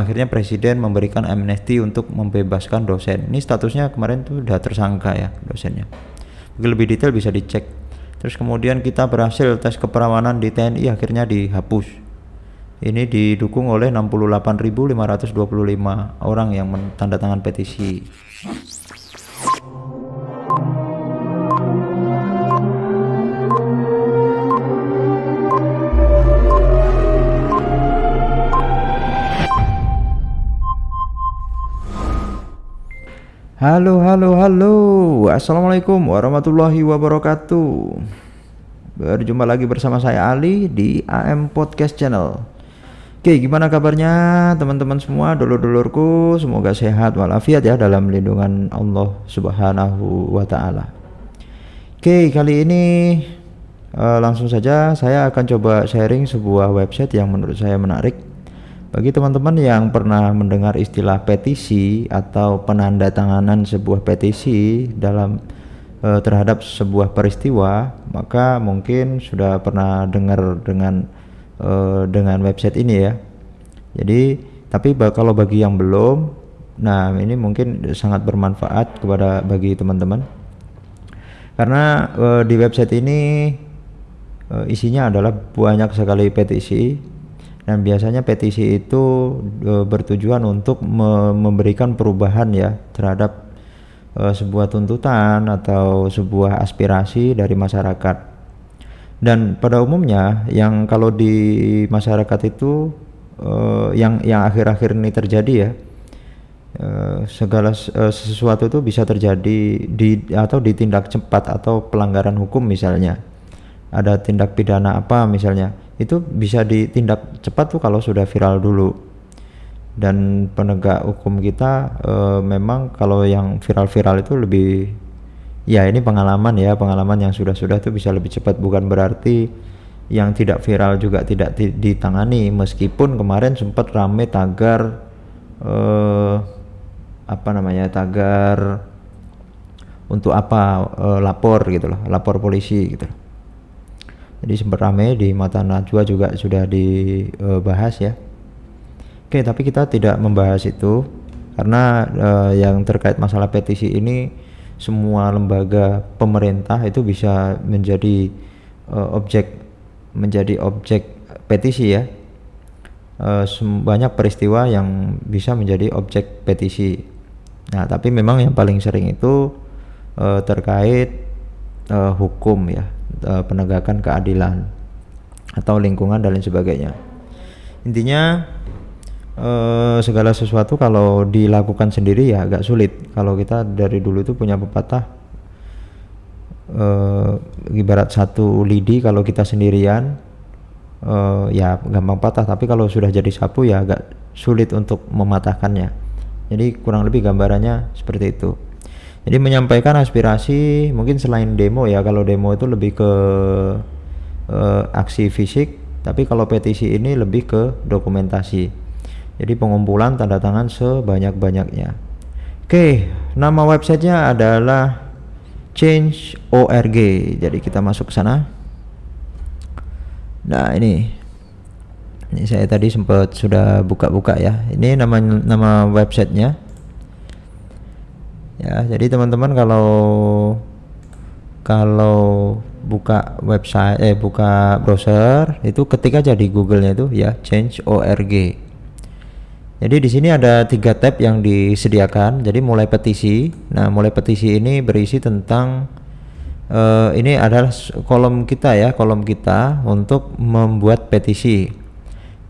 akhirnya presiden memberikan amnesti untuk membebaskan dosen. Ini statusnya kemarin tuh udah tersangka ya dosennya. Lebih detail bisa dicek. Terus kemudian kita berhasil tes keperawanan di TNI akhirnya dihapus. Ini didukung oleh 68.525 orang yang tanda tangan petisi. Halo, Assalamualaikum warahmatullahi wabarakatuh. Berjumpa lagi bersama saya Ali di AM Podcast Channel. Oke, gimana kabarnya teman-teman semua, dulur-dulurku? Semoga sehat walafiat ya dalam lindungan Allah Subhanahu wa Ta'ala. Oke, kali ini langsung saja saya akan coba sharing sebuah website yang menurut saya menarik. Bagi teman-teman yang pernah mendengar istilah petisi atau penandatanganan sebuah petisi dalam terhadap sebuah peristiwa, maka mungkin sudah pernah dengar dengan website ini ya. Jadi, tapi kalau bagi yang belum, nah ini mungkin sangat bermanfaat bagi teman-teman. Karena di website ini isinya adalah banyak sekali petisi. Dan biasanya petisi itu bertujuan untuk memberikan perubahan ya terhadap sebuah tuntutan atau sebuah aspirasi dari masyarakat. Dan pada umumnya yang kalau di masyarakat itu yang akhir-akhir ini terjadi ya, segala sesuatu itu bisa terjadi atau ditindak cepat atau pelanggaran hukum misalnya. Ada tindak pidana apa misalnya, itu bisa ditindak cepat tuh kalau sudah viral dulu. Dan penegak hukum kita memang kalau yang viral-viral itu lebih, ya ini pengalaman yang sudah tuh bisa lebih cepat. Bukan berarti yang tidak viral juga tidak ditangani, meskipun kemarin sempat rame tagar tagar untuk lapor gitu loh, lapor polisi gitu loh. Jadi sempat rame di Mata Najwa juga sudah dibahas ya. Oke, tapi kita tidak membahas itu karena yang terkait masalah petisi ini semua lembaga pemerintah itu bisa menjadi objek petisi ya. Banyak peristiwa yang bisa menjadi objek petisi. Nah, tapi memang yang paling sering itu terkait hukum ya, penegakan keadilan atau lingkungan dan lain sebagainya. Intinya segala sesuatu kalau dilakukan sendiri ya agak sulit. Kalau kita dari dulu itu punya pepatah ibarat satu lidi kalau kita sendirian ya gampang patah, tapi kalau sudah jadi sapu ya agak sulit untuk mematahkannya. Jadi kurang lebih gambarannya seperti itu. Jadi menyampaikan aspirasi mungkin selain demo ya, kalau demo itu lebih ke aksi fisik, tapi kalau petisi ini lebih ke dokumentasi. Jadi pengumpulan tanda tangan sebanyak-banyaknya. Oke, nama websitenya adalah Change.org. Jadi kita masuk ke sana. Nah ini saya tadi sempat sudah buka-buka ya. Ini nama websitenya. Ya, jadi teman-teman kalau buka website buka browser itu ketik aja di Google-nya itu ya Change.org. Jadi di sini ada 3 tab yang disediakan. Jadi mulai petisi. Nah, mulai petisi ini berisi tentang ini adalah kolom kita untuk membuat petisi.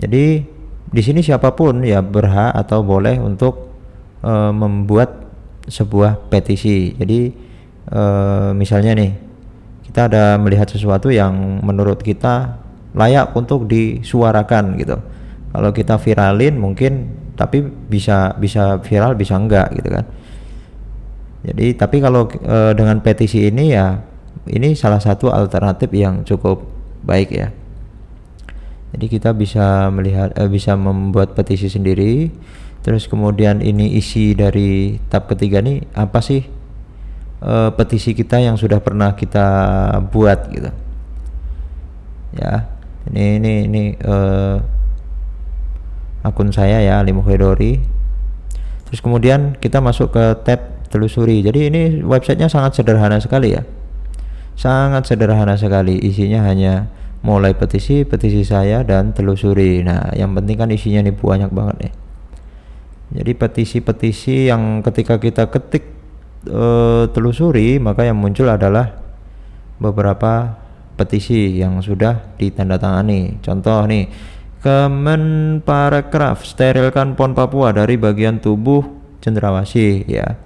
Jadi di sini siapapun ya berhak atau boleh untuk membuat sebuah petisi. Jadi misalnya nih kita ada melihat sesuatu yang menurut kita layak untuk disuarakan gitu. Kalau kita viralin mungkin, tapi bisa viral bisa enggak gitu kan. Jadi tapi kalau dengan petisi ini ya ini salah satu alternatif yang cukup baik ya. Jadi kita bisa bisa membuat petisi sendiri. Terus kemudian ini isi dari tab ketiga nih apa sih petisi kita yang sudah pernah kita buat gitu ya. Ini akun saya ya, Ali Mukhedori. Terus kemudian kita masuk ke tab telusuri. Jadi ini websitenya sangat sederhana sekali ya, sangat sederhana sekali. Isinya hanya mulai petisi saya dan telusuri. Nah yang penting kan isinya nih banyak banget nih. Jadi petisi-petisi yang ketika kita ketik telusuri, maka yang muncul adalah beberapa petisi yang sudah ditandatangani. Contoh nih, Kemenparekraf sterilkan PON Papua dari bagian tubuh cendrawasih ya.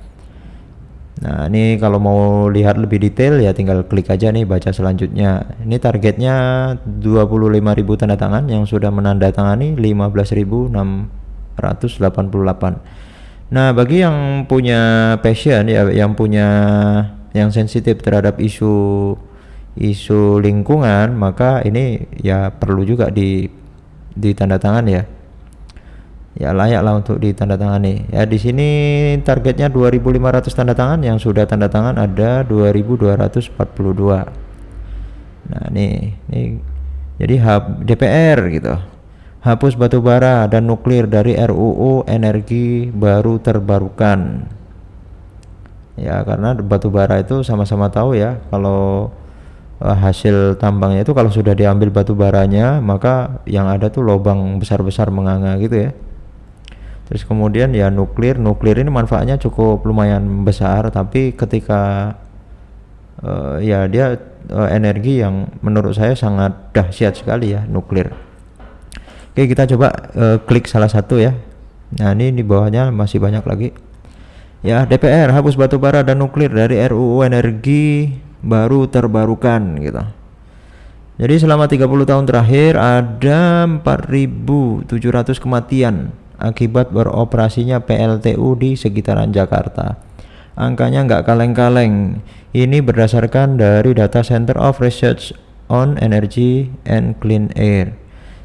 Nah ini kalau mau lihat lebih detail ya tinggal klik aja nih, baca selanjutnya. Ini targetnya 25.000 tanda tangan, yang sudah menandatangani 15.688. Nah bagi yang punya passion ya, yang sensitif terhadap isu lingkungan, maka ini ya perlu juga ditandatangan ya. Ya layaklah untuk ditandatangani. Ya di sini targetnya 2.500 tanda tangan, yang sudah tanda tangan ada 2.242. Nah nih jadi DPR gitu. Hapus batubara dan nuklir dari RUU energi baru terbarukan. Ya karena batubara itu sama-sama tahu ya, kalau hasil tambangnya itu kalau sudah diambil batu baranya, maka yang ada tuh lubang besar-besar menganga gitu ya. Terus kemudian ya nuklir ini manfaatnya cukup lumayan besar, tapi ketika ya dia energi yang menurut saya sangat dahsyat sekali ya, nuklir. Oke, kita coba klik salah satu ya. Nah ini di bawahnya masih banyak lagi ya. DPR hapus batu bara dan nuklir dari RUU energi baru terbarukan gitu. Jadi selama 30 tahun terakhir ada 4.700 kematian akibat beroperasinya PLTU di sekitaran Jakarta. Angkanya nggak kaleng-kaleng. Ini berdasarkan dari data Center of Research on Energy and Clean Air.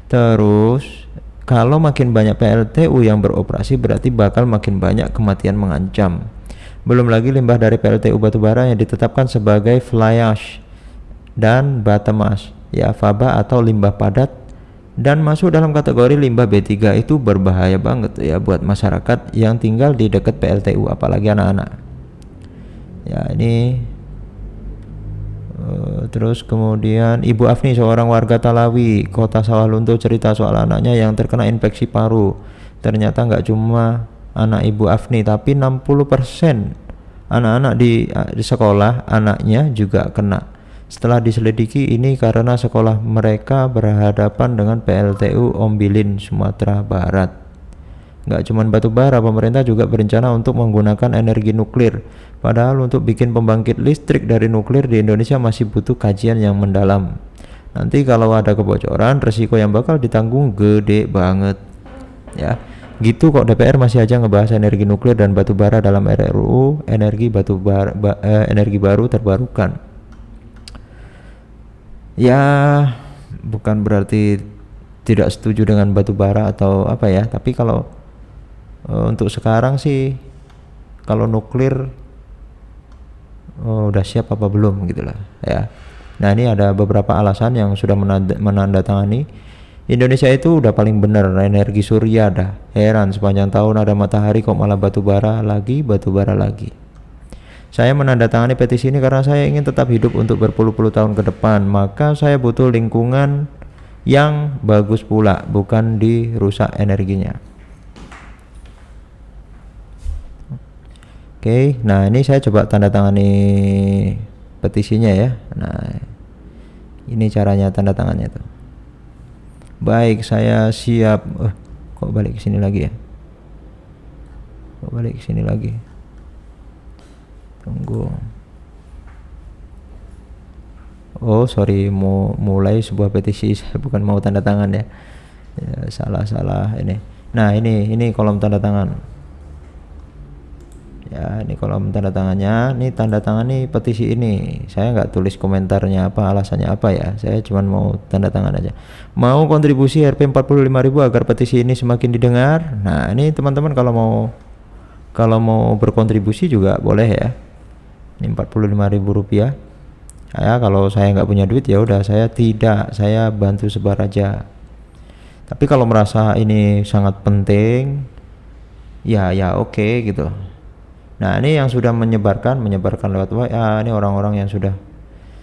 Terus kalau makin banyak PLTU yang beroperasi, berarti bakal makin banyak kematian mengancam. Belum lagi limbah dari PLTU batubara yang ditetapkan sebagai fly ash dan bottom ash ya, faba atau limbah padat, dan masuk dalam kategori limbah B3. Itu berbahaya banget ya buat masyarakat yang tinggal di dekat PLTU, apalagi anak-anak ya. Ini terus kemudian Ibu Afni, seorang warga Talawi, Kota Sawalunto, cerita soal anaknya yang terkena infeksi paru. Ternyata nggak cuma anak Ibu Afni, tapi 60% anak-anak di sekolah anaknya juga kena. Setelah diselidiki, ini karena sekolah mereka berhadapan dengan PLTU Ombilin, Sumatera Barat. Nggak cuma batu bara, pemerintah juga berencana untuk menggunakan energi nuklir. Padahal untuk bikin pembangkit listrik dari nuklir di Indonesia masih butuh kajian yang mendalam. Nanti kalau ada kebocoran, resiko yang bakal ditanggung gede banget ya. Gitu kok, DPR masih aja ngebahas energi nuklir dan batu bara dalam RUU energi energi baru terbarukan. Ya bukan berarti tidak setuju dengan batu bara atau apa ya, tapi kalau untuk sekarang sih kalau nuklir udah siap apa belum gitulah ya. Nah ini ada beberapa alasan yang sudah menandatangani. Indonesia itu udah paling bener energi surya dah. Heran sepanjang tahun ada matahari kok malah batu bara lagi. Saya menandatangani petisi ini karena saya ingin tetap hidup untuk berpuluh-puluh tahun ke depan. Maka saya butuh lingkungan yang bagus pula, bukan dirusak energinya. Oke, nah ini saya coba tanda tangani petisinya ya. Nah ini caranya tanda tangannya tuh. Baik, saya siap. Kok balik ke sini lagi ya? Tunggu. Oh sorry, mau mulai sebuah petisi, bukan mau tanda tangan ya. Salah ini. Nah ini kolom tanda tangan. Ya ini kolom tanda tangannya. Ini tanda tangan nih petisi ini. Saya nggak tulis komentarnya apa, alasannya apa ya. Saya cuma mau tanda tangan aja. Mau kontribusi Rp 45.000 agar petisi ini semakin didengar. Nah ini teman-teman kalau mau berkontribusi juga boleh ya. Ini Rp45.000 ya. Kalau saya nggak punya duit ya udah saya bantu sebar aja. Tapi kalau merasa ini sangat penting, ya oke gitu. Nah ini yang sudah menyebarkan lewat WA, ini orang-orang yang sudah,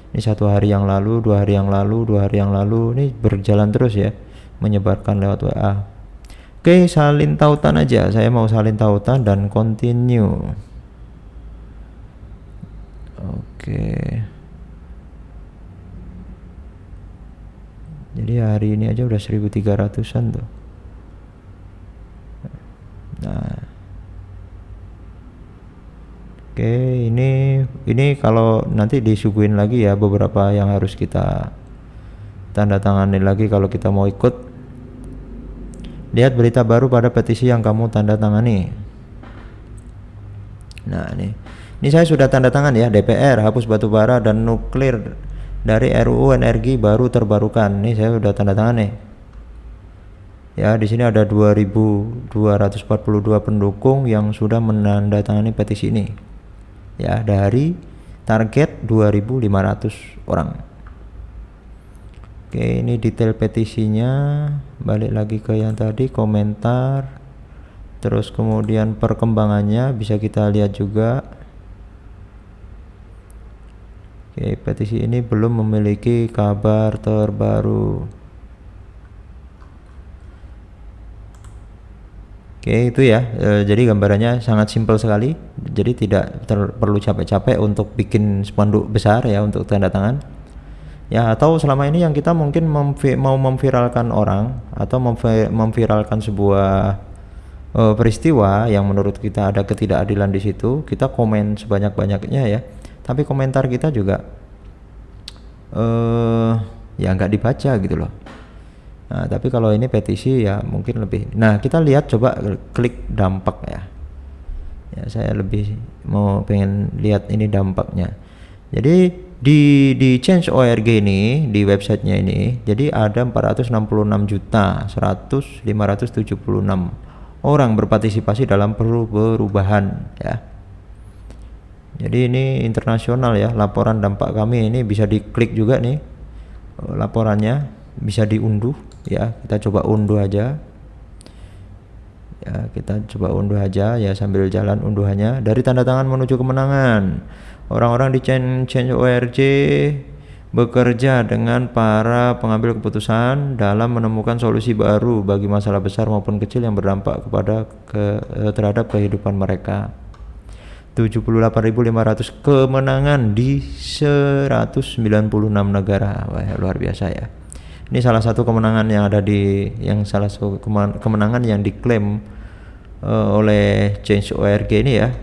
ini 1 hari yang lalu, 2 hari yang lalu, 2 hari yang lalu, ini berjalan terus ya, menyebarkan lewat WA. Oke, salin tautan aja, saya mau salin tautan dan continue. Oke, jadi hari ini aja udah 1300-an tuh. Nah, oke, ini kalau nanti disuguhin lagi ya beberapa yang harus kita tanda tangani lagi kalau kita mau ikut. Lihat berita baru pada petisi yang kamu tanda tangani. Nah, ini saya sudah tanda tangan ya, DPR hapus batu bara dan nuklir dari RUU energi baru terbarukan. Ini saya sudah tanda tangan nih. Ya, di sini ada 2.242 pendukung yang sudah menandatangani petisi ini. Ya, dari target 2.500 orang. Oke, ini detail petisinya. Balik lagi ke yang tadi, komentar. Terus kemudian perkembangannya bisa kita lihat juga. Oke, petisi ini belum memiliki kabar terbaru. Oke, itu ya. Jadi gambarannya sangat simpel sekali. Jadi tidak perlu capek-capek untuk bikin spanduk besar ya untuk tanda tangan. Ya, atau selama ini yang kita mungkin mau memviralkan orang atau memviralkan sebuah peristiwa yang menurut kita ada ketidakadilan di situ, kita komen sebanyak-banyaknya ya. Tapi komentar kita juga ya nggak dibaca gitu loh. Nah, tapi kalau ini petisi ya mungkin lebih. Nah, kita lihat, coba klik dampak ya. Ya, saya lebih pengen lihat ini dampaknya. Jadi di Change.org ini, di websitenya ini, jadi ada 466.100.576 orang berpartisipasi dalam perubahan ya. Jadi ini internasional ya, laporan dampak kami ini bisa diklik juga nih, laporannya bisa diunduh ya. Kita coba unduh aja ya, kita coba unduh aja ya, sambil jalan unduhannya. Dari tanda tangan menuju kemenangan, orang-orang di Change.org bekerja dengan para pengambil keputusan dalam menemukan solusi baru bagi masalah besar maupun kecil yang berdampak terhadap kehidupan mereka. 78.500 kemenangan di 196 negara. Wah, luar biasa ya. Ini salah satu kemenangan yang ada salah satu kemenangan yang diklaim oleh Change.org ini ya.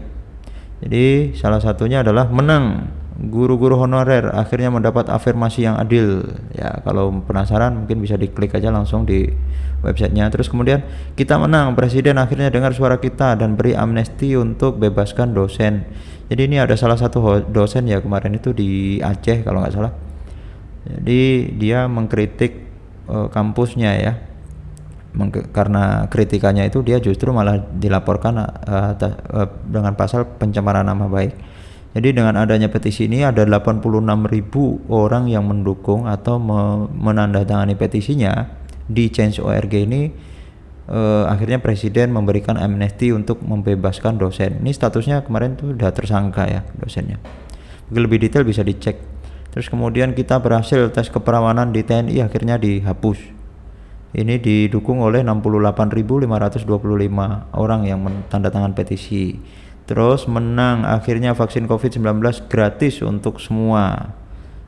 Jadi salah satunya adalah menang, guru-guru honorer akhirnya mendapat afirmasi yang adil ya. Kalau penasaran mungkin bisa diklik aja langsung di websitenya. Terus kemudian kita menang, presiden akhirnya dengar suara kita dan beri amnesti untuk bebaskan dosen. Jadi ini ada salah satu dosen ya, kemarin itu di Aceh kalau nggak salah. Jadi dia mengkritik kampusnya ya. Karena kritikannya itu dia justru malah dilaporkan dengan pasal pencemaran nama baik. Jadi dengan adanya petisi ini ada 86.000 orang yang mendukung atau menandatangani petisinya di Change.org ini. Akhirnya presiden memberikan amnesti untuk membebaskan dosen. Ini statusnya kemarin tuh udah tersangka ya dosennya. Lebih detail bisa dicek. Terus kemudian kita berhasil tes keperawanan di TNI akhirnya dihapus. Ini didukung oleh 68.525 orang yang menandatangan petisi. Terus menang akhirnya vaksin COVID-19 gratis untuk semua.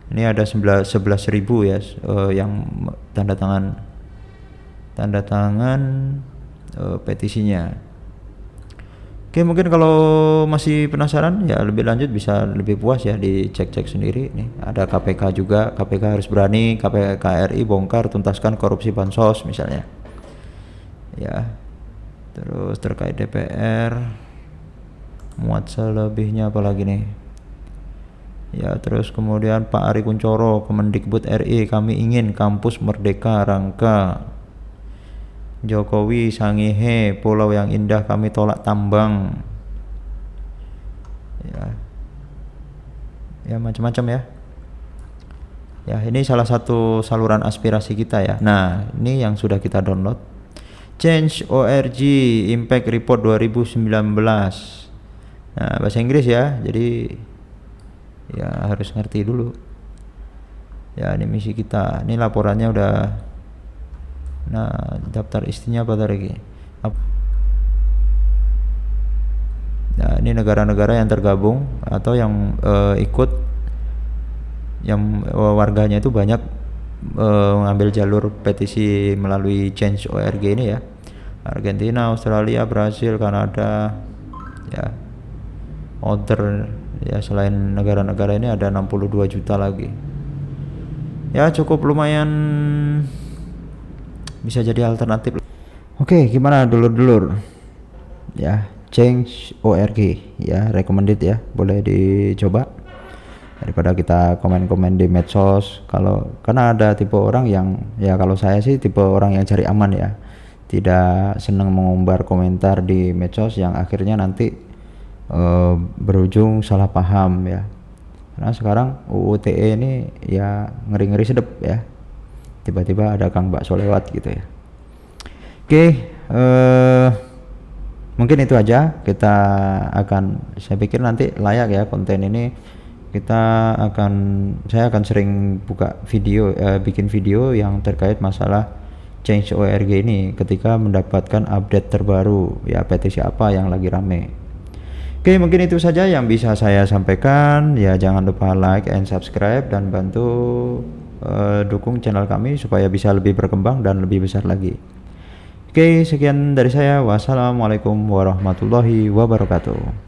Ini ada 11.000 ya yang tanda tangan petisinya. Oke, mungkin kalau masih penasaran ya lebih lanjut bisa lebih puas ya dicek-cek sendiri. Nih ada KPK juga, KPK harus berani, KPK RI bongkar tuntaskan korupsi bansos misalnya ya. Terus terkait DPR muat selebihnya apalagi nih ya. Terus kemudian Pak Ari Kuncoro, Kemendikbud RI, kami ingin kampus merdeka Rangka. Jokowi Sangihe, pulau yang indah kami tolak tambang ya macam-macam ya. Ya, ini salah satu saluran aspirasi kita ya. Nah, ini yang sudah kita download. Change.org Impact Report 2019. Nah, bahasa Inggris ya. Jadi ya harus ngerti dulu. Ya, ini misi kita. Ini laporannya udah. Nah, daftar istinya apa lagi? Nah, ini negara-negara yang tergabung atau yang ikut, yang warganya itu banyak mengambil jalur petisi melalui Change.org ini ya. Argentina, Australia, Brasil, Kanada, ya, other ya, selain negara-negara ini ada 62 juta lagi. Ya, cukup lumayan bisa jadi alternatif. Oke, gimana dulur-dulur? Ya, Change.org ya, recommended ya, boleh dicoba daripada kita komen-komen di medsos. Karena ada tipe orang yang, ya kalau saya sih tipe orang yang cari aman ya, tidak senang mengumbar komentar di medsos yang akhirnya nanti berujung salah paham ya. Karena sekarang UU ITE ini ya ngeri-ngeri sedep ya, tiba-tiba ada Kang Bakso lewat gitu ya. Oke, mungkin itu aja. Saya pikir nanti layak ya konten ini. Saya akan sering buka video, bikin video yang terkait masalah Change.org ini ketika mendapatkan update terbaru ya, petisi apa yang lagi rame. Oke, mungkin itu saja yang bisa saya sampaikan ya. Jangan lupa like and subscribe dan bantu dukung channel kami supaya bisa lebih berkembang dan lebih besar lagi. Oke, sekian dari saya. Wassalamualaikum warahmatullahi wabarakatuh.